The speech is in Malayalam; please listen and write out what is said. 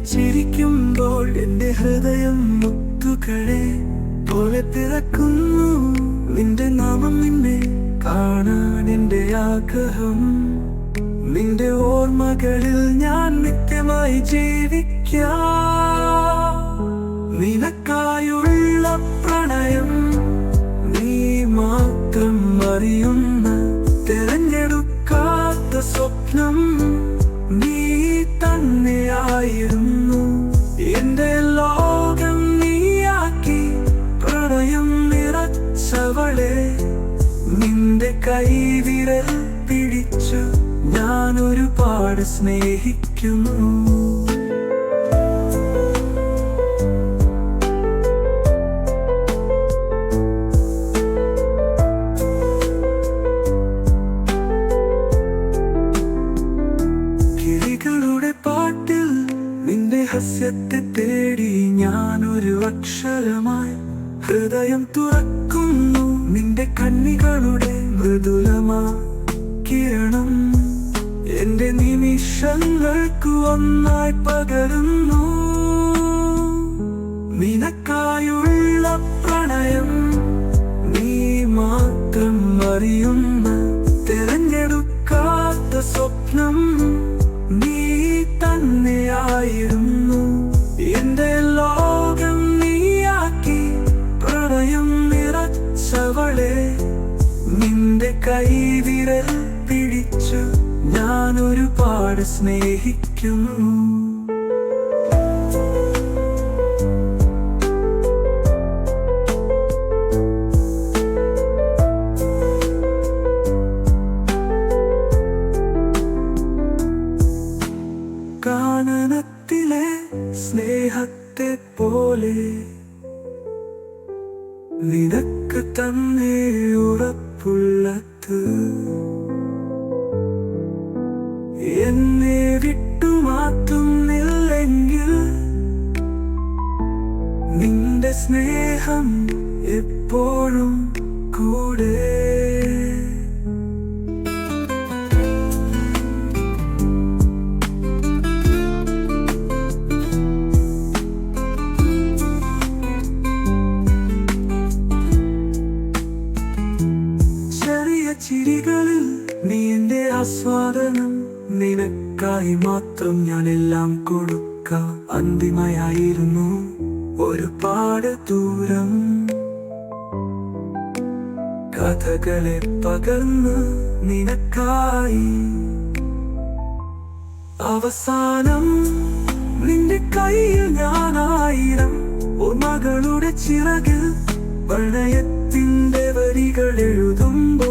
ചിരിക്കുമ്പോൾ എന്റെ ഹൃദയം മുത്തുകളെ പോലെ പിറക്കുന്നു. നിന്റെ നാമം, നിന്നെ കാണാൻ എന്റെ ആഗ്രഹം. നിന്റെ ഓർമ്മകളിൽ ഞാൻ നിത്യമായി ജീവിക്കാം. നിനക്കായുള്ള പ്രണയം നീ മാത്രം അറിയുന്ന തിരഞ്ഞെടുക്കാത്ത സ്വപ്നം നീ തന്നെയായിരുന്നു. എന്റെ ലോകം നീയാക്കി പ്രണയം നിറച്ചവളെ, നിന്റെ കൈവിരൽ പിടിച്ചു ഞാൻ ഒരുപാട് സ്നേഹിക്കുന്നു. കിളികളുടെ പാട്ടിൽ നിന്റെ ഹസ്യത്തെ തേടി ഞാനൊരു അക്ഷരമായി ഹൃദയം തുറക്കുന്നു. നിന്റെ കണ്ണികളുടെ മൃദുലമാ കിരണം എന്റെ നിമിഷങ്ങൾക്ക് ഒന്നായി പകരുന്നു. നിനക്കായുള്ള പ്രണയം നീ മാത്രം അറിയുന്ന തിരഞ്ഞെടുക്കാത്ത സ്വപ്നം നീ തന്നെയായിരുന്നു. എന്റെ ലോകം നീയാക്കി പ്രണയം നിറച്ചവളെ, നിന്റെ കൈവിരൽ പിടിച്ചു ഞാൻ ഒരുപാട് സ്നേഹിക്കുന്നു. കാനനത്തിലെ സ്നേഹത്തെ പോലെ നിനക്ക് തന്നെ ഉറപ്പുള്ളത്. എന്നെ വിട്ടുമാറ്റുന്നില്ലെങ്കിൽ നിന്റെ സ്നേഹം എപ്പോഴും കൂടെ. ചെറിയ ചിരികളിൽ നീ എന്റെ ആസ്വാദനം, നിനക്കായി മാത്രം ഞാൻ എല്ലാം കൊടുക്കാം. അന്തിമയായിരുന്നു ഒരുപാട് ദൂരം, കഥകളെ പകർന്ന് നിനക്കായി. അവസാനം നിന്റെ കയ്യിൽ ഞാനായിരം ഓർമ്മകളുടെ ചിറകിൽ പ്രണയത്തിന്റെ വരികൾ എഴുതുമ്പോൾ